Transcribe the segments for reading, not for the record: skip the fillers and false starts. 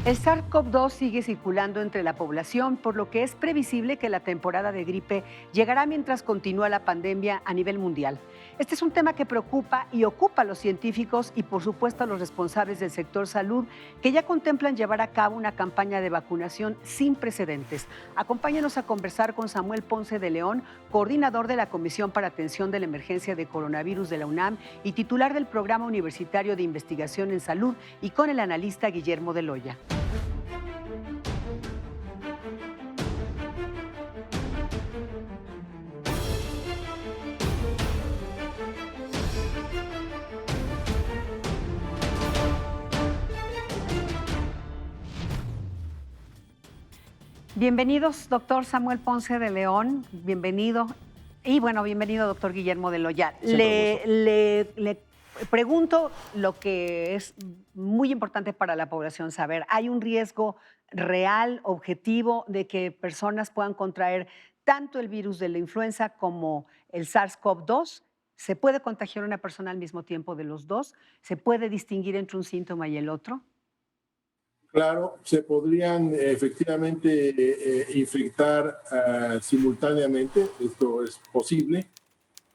El SARS-CoV-2 sigue circulando entre la población, por lo que es previsible que la temporada de gripe llegará mientras continúa la pandemia a nivel mundial. Este es un tema que preocupa y ocupa a los científicos y, por supuesto, a los responsables del sector salud, que ya contemplan llevar a cabo una campaña de vacunación sin precedentes. Acompáñanos a conversar con Samuel Ponce de León, coordinador de la Comisión para Atención de la Emergencia de Coronavirus de la UNAM y titular del Programa Universitario de Investigación en Salud, y con el analista Guillermo de Loya. Bienvenidos, doctor Samuel Ponce de León, bienvenido. Y bueno, bienvenido, doctor Guillermo de Loya. Siempre un gusto. Le pregunto lo que es muy importante para la población saber. ¿Hay un riesgo real, objetivo, de que personas puedan contraer tanto el virus de la influenza como el SARS-CoV-2? ¿Se puede contagiar una persona al mismo tiempo de los dos? ¿Se puede distinguir entre un síntoma y el otro? Claro, se podrían efectivamente infectar simultáneamente, esto es posible.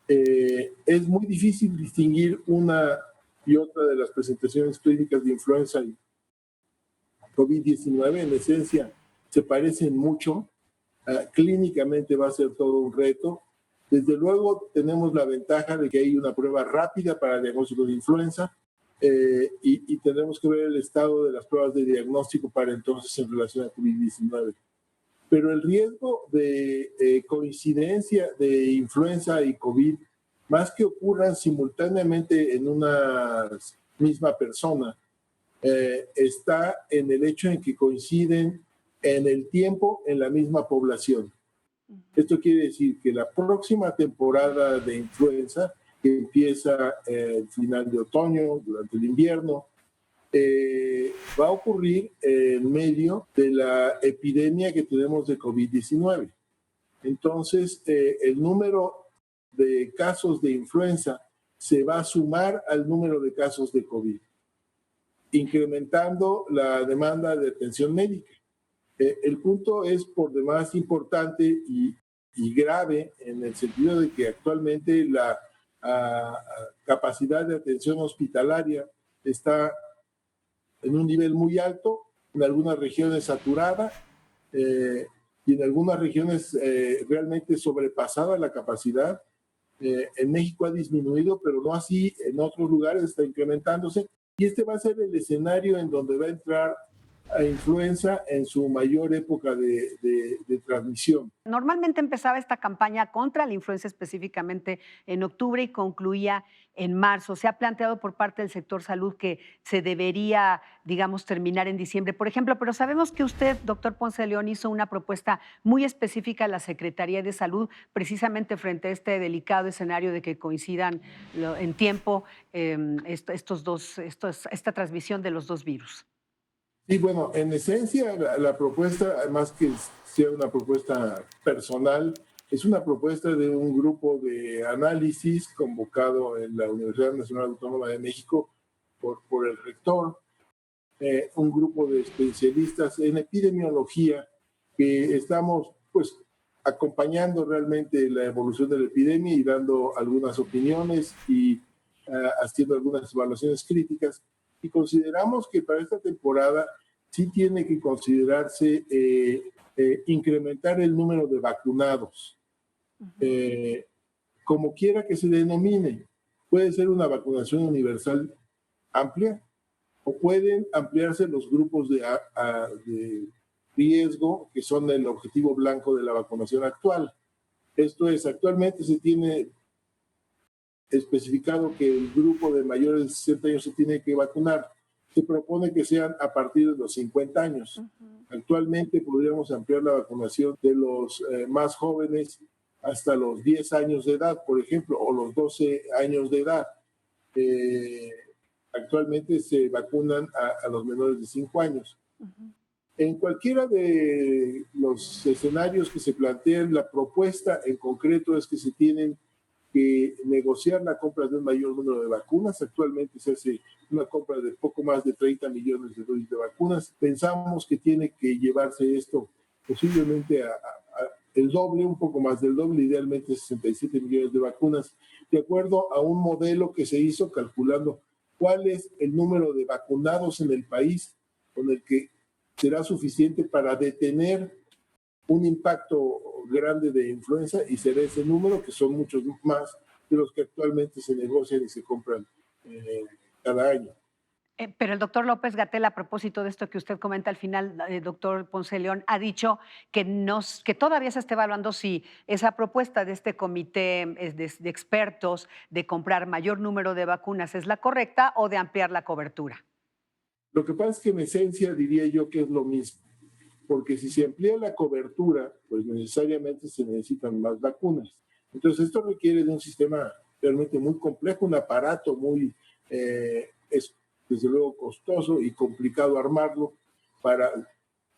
Es muy difícil distinguir una y otra de las presentaciones clínicas de influenza y COVID-19. En esencia, se parecen mucho. Clínicamente va a ser todo un reto. Desde luego, tenemos la ventaja de que hay una prueba rápida para el diagnóstico de influenza. Y tenemos que ver el estado de las pruebas de diagnóstico para entonces en relación a COVID-19. Pero el riesgo de coincidencia de influenza y COVID, más que ocurran simultáneamente en una misma persona, está en el hecho en que coinciden en el tiempo en la misma población. Esto quiere decir que la próxima temporada de influenza, que empieza el final de otoño, durante el invierno, va a ocurrir en medio de la epidemia que tenemos de COVID-19. Entonces, el número de casos de influenza se va a sumar al número de casos de COVID, incrementando la demanda de atención médica. El punto es por demás importante y grave en el sentido de que actualmente la capacidad de atención hospitalaria está en un nivel muy alto, en algunas regiones saturada y en algunas regiones realmente sobrepasada la capacidad. En México ha disminuido, pero no así en otros lugares, está incrementándose. Y este va a ser el escenario en donde va a entrar a influenza en su mayor época de transmisión. Normalmente empezaba esta campaña contra la influenza específicamente en octubre y concluía en marzo. Se ha planteado por parte del sector salud que se debería, digamos, terminar en diciembre, por ejemplo, pero sabemos que usted, doctor Ponce de León, hizo una propuesta muy específica a la Secretaría de Salud, precisamente frente a este delicado escenario de que coincidan en tiempo esta transmisión de los dos virus. Sí, bueno, en esencia la propuesta, más que sea una propuesta personal, es una propuesta de un grupo de análisis convocado en la Universidad Nacional Autónoma de México por el rector, un grupo de especialistas en epidemiología que estamos pues acompañando realmente la evolución de la epidemia y dando algunas opiniones y haciendo algunas evaluaciones críticas. Y consideramos que para esta temporada sí tiene que considerarse incrementar el número de vacunados. Eh, Como quiera que se denomine, puede ser una vacunación universal amplia o pueden ampliarse los grupos de riesgo que son el objetivo blanco de la vacunación actual. Esto es, actualmente se tiene especificado que el grupo de mayores de 60 años se tiene que vacunar. Se propone que sean a partir de los 50 años. Actualmente podríamos ampliar la vacunación de los más jóvenes hasta los 10 años de edad, por ejemplo, o los 12 años de edad. Eh, Actualmente se vacunan a los menores de 5 años. En cualquiera de los escenarios que se planteen, la propuesta en concreto es que se tienen que negociar la compra de un mayor número de vacunas. Actualmente se hace una compra de poco más de 30 millones de dosis de vacunas. Pensamos que tiene que llevarse esto posiblemente a el doble, un poco más del doble, idealmente 67 millones de vacunas, de acuerdo a un modelo que se hizo calculando cuál es el número de vacunados en el país con el que será suficiente para detener un impacto grande de influenza, y será ese número, que son muchos más de los que actualmente se negocian y se compran cada año. Pero el doctor López Gatell, a propósito de esto que usted comenta al final, doctor Ponce León, ha dicho que todavía se está evaluando si esa propuesta de este comité de expertos de comprar mayor número de vacunas es la correcta o de ampliar la cobertura. Lo que pasa es que en esencia diría yo que es lo mismo, porque si se amplía la cobertura, pues necesariamente se necesitan más vacunas. Entonces esto requiere de un sistema realmente muy complejo, un aparato muy, desde luego costoso y complicado armarlo. Para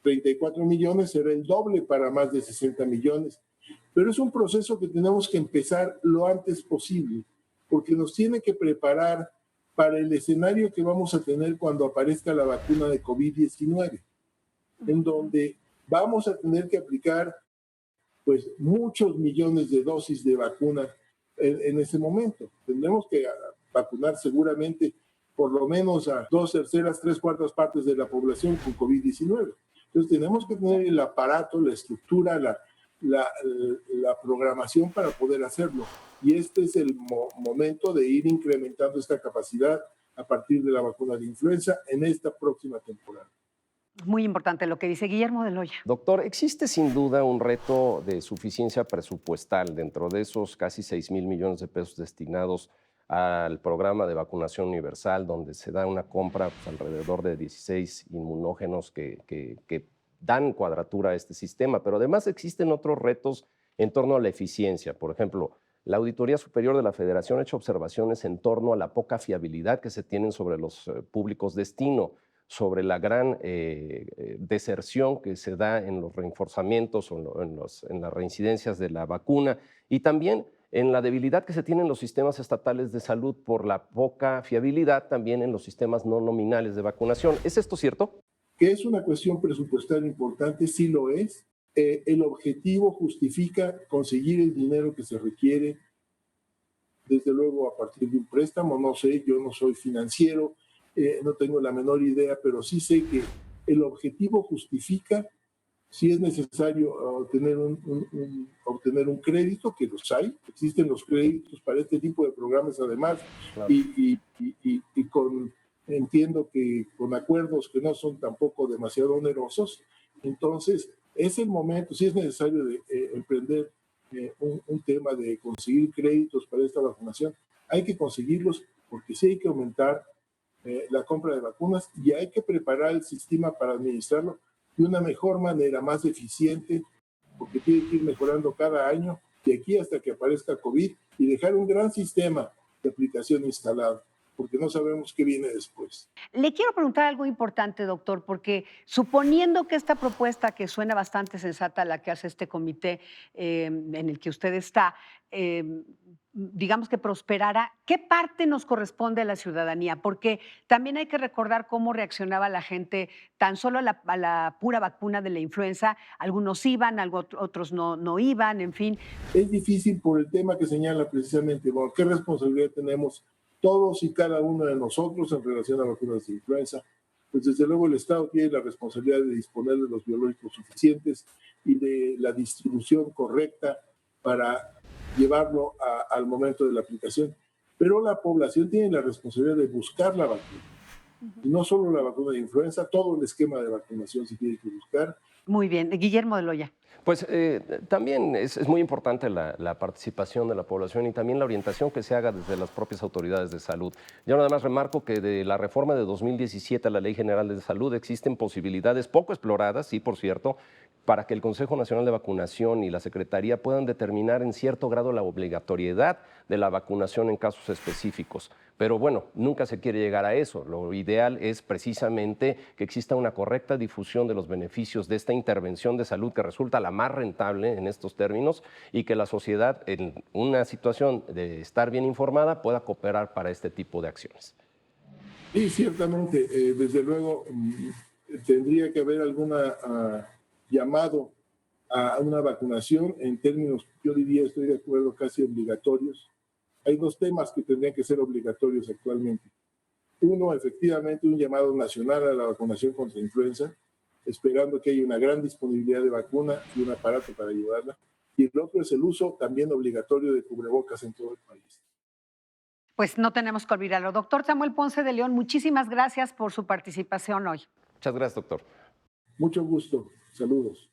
34 millones será el doble para más de 60 millones. Pero es un proceso que tenemos que empezar lo antes posible, porque nos tiene que preparar para el escenario que vamos a tener cuando aparezca la vacuna de COVID-19, en donde vamos a tener que aplicar pues muchos millones de dosis de vacuna en ese momento. Tendremos que vacunar seguramente por lo menos a 2/3, 3/4 partes de la población con COVID-19. Entonces tenemos que tener el aparato, la estructura, la programación para poder hacerlo. Y este es el momento de ir incrementando esta capacidad a partir de la vacuna de influenza en esta próxima temporada. Muy importante lo que dice Guillermo de Loya. Doctor, existe sin duda un reto de suficiencia presupuestal dentro de esos casi 6,000 millones de pesos destinados al programa de vacunación universal, donde se da una compra alrededor de 16 inmunógenos que dan cuadratura a este sistema, pero además existen otros retos en torno a la eficiencia. Por ejemplo, la Auditoría Superior de la Federación ha hecho observaciones en torno a la poca fiabilidad que se tienen sobre los públicos destino, sobre la gran deserción que se da en los reforzamientos o en las reincidencias de la vacuna, y también en la debilidad que se tiene en los sistemas estatales de salud por la poca fiabilidad también en los sistemas no nominales de vacunación. ¿Es esto cierto? Que es una cuestión presupuestal importante, sí lo es. El objetivo justifica conseguir el dinero que se requiere, desde luego a partir de un préstamo. No sé, yo no soy financiero, no tengo la menor idea, pero sí sé que el objetivo justifica si es necesario obtener un crédito, que los hay. Existen los créditos para este tipo de programas además, claro. y entiendo que con acuerdos que no son tampoco demasiado onerosos. Entonces es el momento, si es necesario de emprender un tema de conseguir créditos para esta vacunación, hay que conseguirlos, porque sí hay que aumentar la compra de vacunas y hay que preparar el sistema para administrarlo de una mejor manera, más eficiente, porque tiene que ir mejorando cada año, de aquí hasta que aparezca COVID, y dejar un gran sistema de aplicación instalado, porque no sabemos qué viene después. Le quiero preguntar algo importante, doctor, porque suponiendo que esta propuesta, que suena bastante sensata, la que hace este comité en el que usted está, digamos que prosperara, ¿qué parte nos corresponde a la ciudadanía? Porque también hay que recordar cómo reaccionaba la gente tan solo a la pura vacuna de la influenza. Algunos iban, otros no iban, en fin. Es difícil por el tema que señala precisamente. Bueno, ¿qué responsabilidad tenemos todos y cada uno de nosotros en relación a vacunas de influenza? Pues desde luego el Estado tiene la responsabilidad de disponer de los biológicos suficientes y de la distribución correcta para llevarlo al momento de la aplicación. Pero la población tiene la responsabilidad de buscar la vacuna. Y no solo la vacuna de influenza, todo el esquema de vacunación se tiene que buscar. Muy bien. Guillermo de Loya. Pues también es muy importante la participación de la población y también la orientación que se haga desde las propias autoridades de salud. Yo nada más remarco que de la reforma de 2017 a la Ley General de Salud existen posibilidades poco exploradas, sí, por cierto, para que el Consejo Nacional de Vacunación y la Secretaría puedan determinar en cierto grado la obligatoriedad de la vacunación en casos específicos. Pero bueno, nunca se quiere llegar a eso. Lo ideal es precisamente que exista una correcta difusión de los beneficios de esta intervención de salud que resulta la más rentable en estos términos y que la sociedad, en una situación de estar bien informada, pueda cooperar para este tipo de acciones. Sí, ciertamente, desde luego tendría que haber alguna llamado a una vacunación en términos, yo diría, estoy de acuerdo, casi obligatorios. Hay dos temas que tendrían que ser obligatorios actualmente. Uno, efectivamente, un llamado nacional a la vacunación contra influenza, esperando que haya una gran disponibilidad de vacuna y un aparato para llevarla. Y el otro es el uso también obligatorio de cubrebocas en todo el país. Pues no tenemos que olvidarlo. Doctor Samuel Ponce de León, muchísimas gracias por su participación hoy. Muchas gracias, doctor. Mucho gusto. Saludos.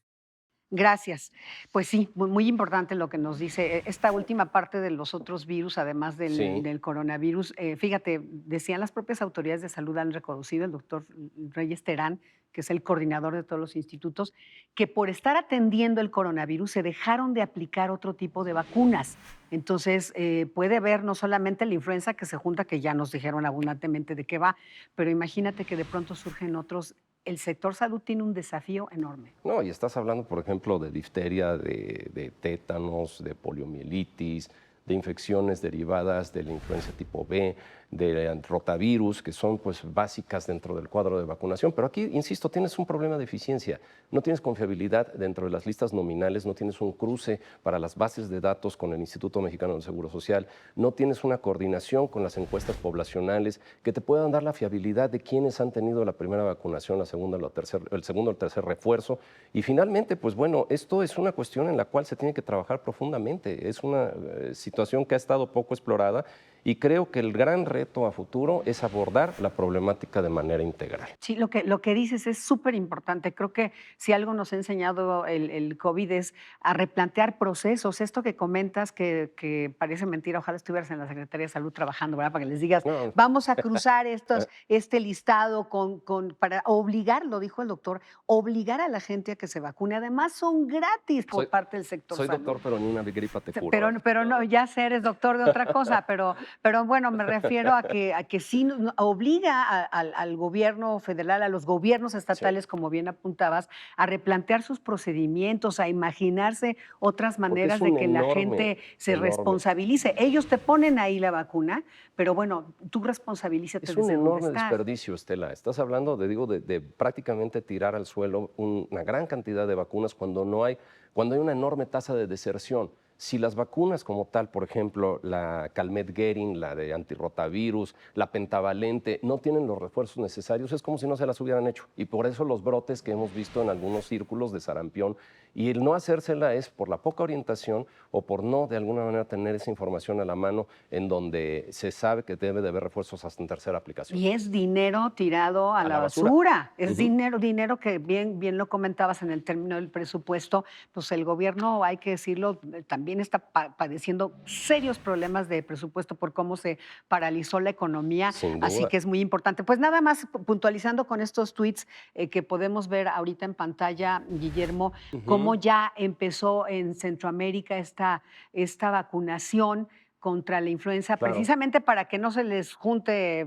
Gracias. Pues sí, muy importante lo que nos dice esta última parte de los otros virus, además del coronavirus. Fíjate, decían las propias autoridades de salud, han reconocido el doctor Reyes Terán, que es el coordinador de todos los institutos, que por estar atendiendo el coronavirus se dejaron de aplicar otro tipo de vacunas. Entonces, puede haber no solamente la influenza que se junta, que ya nos dijeron abundantemente de qué va, pero imagínate que de pronto surgen otros. El sector salud tiene un desafío enorme. No, y estás hablando, por ejemplo, de difteria, de tétanos, de poliomielitis, de infecciones derivadas de la influenza tipo B, de rotavirus, que son pues básicas dentro del cuadro de vacunación. Pero aquí, insisto, tienes un problema de eficiencia. No tienes confiabilidad dentro de las listas nominales, no tienes un cruce para las bases de datos con el Instituto Mexicano del Seguro Social, no tienes una coordinación con las encuestas poblacionales que te puedan dar la fiabilidad de quienes han tenido la primera vacunación, la segunda, el segundo o el tercer refuerzo. Y finalmente, pues bueno, esto es una cuestión en la cual se tiene que trabajar profundamente. Es una situación que ha estado poco explorada y creo que el gran reto a futuro es abordar la problemática de manera integral. Sí, lo que dices es súper importante. Creo que si algo nos ha enseñado el COVID es a replantear procesos. Esto que comentas, que parece mentira, ojalá estuvieras en la Secretaría de Salud trabajando, ¿verdad? Para que les digas, No. vamos a cruzar este listado para obligar, lo dijo el doctor, obligar a la gente a que se vacune. Además, son gratis por parte del sector salud. Soy doctor, pero ni una gripa te curo. Pero no, ya sé, eres doctor de otra cosa, pero bueno, me refiero a que sí obliga al gobierno federal, a los gobiernos estatales, como bien apuntabas, a replantear sus procedimientos, a imaginarse otras maneras de que la gente se responsabilice. Ellos te ponen ahí la vacuna, pero bueno, tú responsabilízate desde donde estás. Es un enorme desperdicio, Estela. Estás hablando, de prácticamente tirar al suelo una gran cantidad de vacunas cuando hay una enorme tasa de deserción. Si las vacunas como tal, por ejemplo, la Calmet-Guerin, la de antirrotavirus, la pentavalente, no tienen los refuerzos necesarios, es como si no se las hubieran hecho. Y por eso los brotes que hemos visto en algunos círculos de sarampión, y el no hacérsela es por la poca orientación o por no, de alguna manera, tener esa información a la mano en donde se sabe que debe de haber refuerzos hasta en tercera aplicación. Y es dinero tirado a la basura. Es dinero que bien lo comentabas en el término del presupuesto, pues el gobierno, hay que decirlo, también está padeciendo serios problemas de presupuesto por cómo se paralizó la economía, así que es muy importante. Pues nada más puntualizando con estos tweets que podemos ver ahorita en pantalla, Guillermo, cómo ya empezó en Centroamérica esta vacunación contra la influenza, precisamente para que no se les junte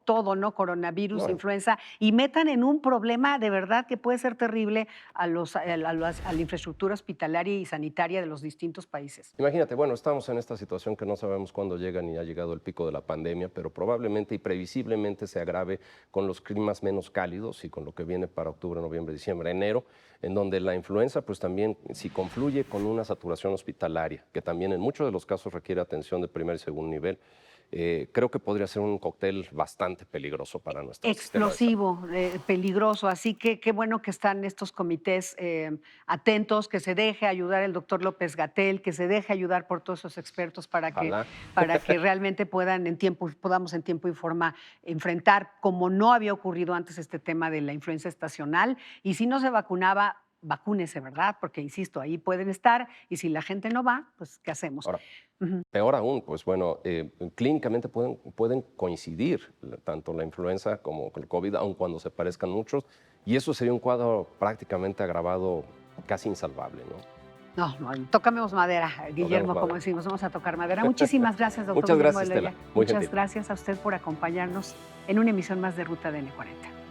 todo, ¿no? Coronavirus, influenza, y metan en un problema de verdad que puede ser terrible a la infraestructura hospitalaria y sanitaria de los distintos países. Imagínate, bueno, estamos en esta situación que no sabemos cuándo llega ni ha llegado el pico de la pandemia, pero probablemente y previsiblemente se agrave con los climas menos cálidos y con lo que viene para octubre, noviembre, diciembre, enero, en donde la influenza pues también si confluye con una saturación hospitalaria, que también en muchos de los casos requiere atención de primer y segundo nivel, creo que podría ser un cóctel bastante peligroso para nuestro explosivo, peligroso. Así que qué bueno que están estos comités atentos, que se deje ayudar el doctor López-Gatell, que se deje ayudar por todos esos expertos para que realmente podamos en tiempo y forma enfrentar, como no había ocurrido antes, este tema de la influenza estacional. Y si no se vacunaba, vacúnese, ¿verdad? Porque, insisto, ahí pueden estar y si la gente no va, pues, ¿qué hacemos? Ahora, peor aún, pues bueno, clínicamente pueden coincidir tanto la influenza como el COVID, aun cuando se parezcan muchos, y eso sería un cuadro prácticamente agravado casi insalvable, ¿no? No, tocamos madera, Guillermo, madera. como decimos, vamos a tocar madera. Muchísimas gracias, doctor Muchas Guillermo gracias, de Loya. Estela. Muy Muchas gentil. gracias a usted por acompañarnos en una emisión más de Ruta DN40.